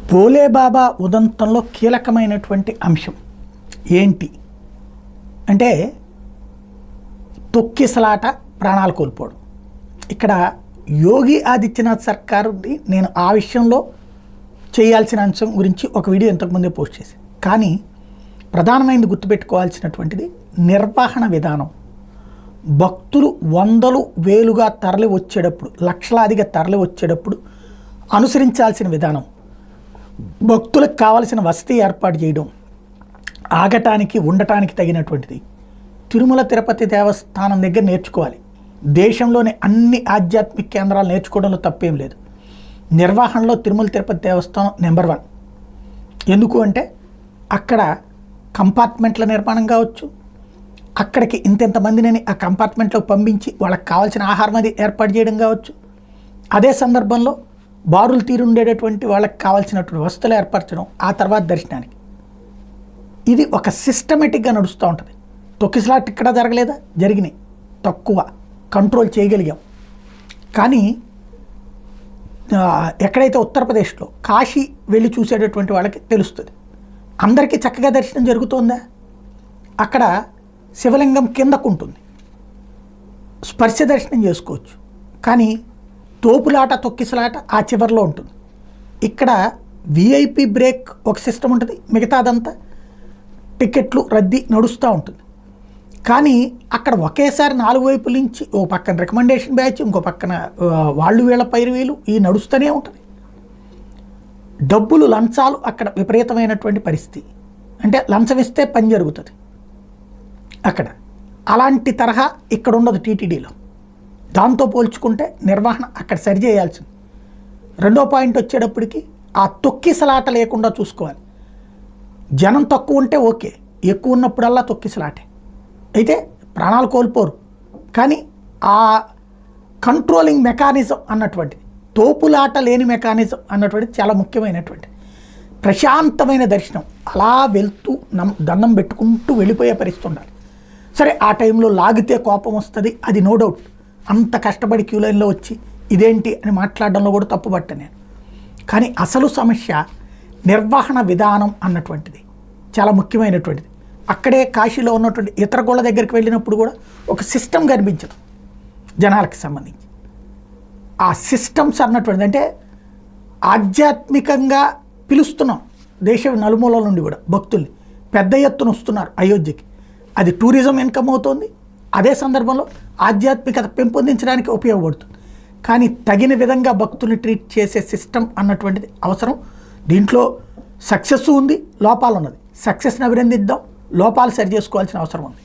భోలేబాబా ఉదంతంలో కీలకమైనటువంటి అంశం ఏంటి అంటే తొక్కిసలాట, ప్రాణాలు కోల్పోవడం. ఇక్కడ యోగి ఆదిత్యనాథ్ సర్కారుని నేను ఆ విషయంలో చేయాల్సిన అంశం గురించి ఒక వీడియో ఇంతకుముందే పోస్ట్ చేశాను. కానీ ప్రధానమైనది గుర్తుపెట్టుకోవాల్సినటువంటిది నిర్వహణ విధానం. భక్తులు వందలు వేలుగా తరలి వచ్చేటప్పుడు, లక్షలాదిగా తరలి వచ్చేటప్పుడు అనుసరించాల్సిన విధానం, భక్తులకు కావలసిన వసతి ఏర్పాటు చేయడం, ఆగటానికి ఉండటానికి తగినటువంటిది తిరుమల తిరుపతి దేవస్థానం దగ్గర నేర్చుకోవాలి. దేశంలోని అన్ని ఆధ్యాత్మిక కేంద్రాలు నేర్చుకోవడంలో తప్పేం లేదు. నిర్వహణలో తిరుమల తిరుపతి దేవస్థానం నెంబర్ 1. ఎందుకు అంటే అక్కడ కంపార్ట్మెంట్ల నిర్మాణం కావచ్చు, అక్కడికి ఇంతమందిని ఆ కంపార్ట్మెంట్లో పంపించి వాళ్ళకి కావాల్సిన ఆహారం అది ఏర్పాటు చేయడం కావచ్చు, అదే సందర్భంలో బారులు తీరుండేటటువంటి వాళ్ళకి కావాల్సినటువంటి వస్తువులు ఏర్పరచడం, ఆ తర్వాత దర్శనానికి. ఇది ఒక సిస్టమేటిక్గా నడుస్తూ ఉంటుంది. తొక్కిసలాట ఇక్కడ జరగలేదా? జరిగినాయి, తక్కువ కంట్రోల్ చేయగలిగాం. కానీ ఎక్కడైతే ఉత్తరప్రదేశ్లో కాశీ వెళ్ళి చూసేటటువంటి వాళ్ళకి తెలుస్తుంది. అందరికీ చక్కగా దర్శనం జరుగుతుందా? అక్కడ శివలింగం కిందకు ఉంటుంది, స్పర్శ దర్శనం చేసుకోవచ్చు. కానీ తోపులాట, తొక్కిసలాట ఆ చివరిలో ఉంటుంది. ఇక్కడ విఐపి బ్రేక్ ఒక సిస్టమ్ ఉంటుంది, మిగతాదంతా టికెట్లు రద్దీ నడుస్తూ ఉంటుంది. కానీ అక్కడ ఒకేసారి 4 వైపుల నుంచి ఓ పక్కన రికమెండేషన్ బ్యాచ్, ఇంకో పక్కన వాళ్ళు వీళ్ళ పైరువీలు ఈ నడుస్తూనే ఉంటుంది. డబ్బులు, లంచాలు అక్కడ విపరీతమైనటువంటి పరిస్థితి. అంటే లంచం ఇస్తే పని జరుగుతుంది అక్కడ. అలాంటి తరహా ఇక్కడ ఉండదు టీటీడీలో. దాంతో పోల్చుకుంటే నిర్వహణ అక్కడ సరిచేయాల్సింది. రెండో పాయింట్ వచ్చేటప్పటికి ఆ తొక్కిసలాట లేకుండా చూసుకోవాలి. జనం తక్కువ ఉంటే ఓకే, ఎక్కువ ఉన్నప్పుడల్లా తొక్కిసలాటే. అయితే ప్రాణాలు కోల్పోరు, కానీ ఆ కంట్రోలింగ్ మెకానిజం అన్నటువంటిది, తోపులాట లేని మెకానిజం అన్నటువంటిది చాలా ముఖ్యమైనటువంటి. ప్రశాంతమైన దర్శనం, అలా వెళ్తూ దండం పెట్టుకుంటూ వెళ్ళిపోయే పరిస్థితి ఉండాలి. సరే, ఆ టైంలో లాగితే కోపం వస్తుంది, అది నో డౌట్. అంత కష్టపడి క్యూ లైన్లో వచ్చి ఇదేంటి అని మాట్లాడడంలో కూడా తప్పు పట్టాను నేను. కానీ అసలు సమస్య నిర్వహణ విధానం అన్నటువంటిది చాలా ముఖ్యమైనటువంటిది. అక్కడే కాశీలో ఉన్నటువంటి ఇతర గుళ్ళ దగ్గరికి వెళ్ళినప్పుడు కూడా ఒక సిస్టమ్ కనిపించదు జనాలకు సంబంధించి. ఆ సిస్టమ్స్ అన్నటువంటిది అంటే ఆధ్యాత్మికంగా పిలుస్తున్నాం దేశం నలుమూలల నుండి కూడా భక్తుల్ని పెద్ద ఎత్తున వస్తున్నారు అయోధ్యకి. అది టూరిజం ఇన్కమ్ అవుతుంది, అదే సందర్భంలో ఆధ్యాత్మికత పెంపొందించడానికి ఉపయోగపడుతుంది. కానీ తగిన విధంగా భక్తుల్ని ట్రీట్ చేసే సిస్టమ్ అన్నటువంటిది అవసరం. దీంట్లో సక్సెస్ ఉంది, లోపాలు ఉన్నది. సక్సెస్ని అభినందిద్దాం, లోపాలు సరి చేసుకోవాల్సిన అవసరం ఉంది.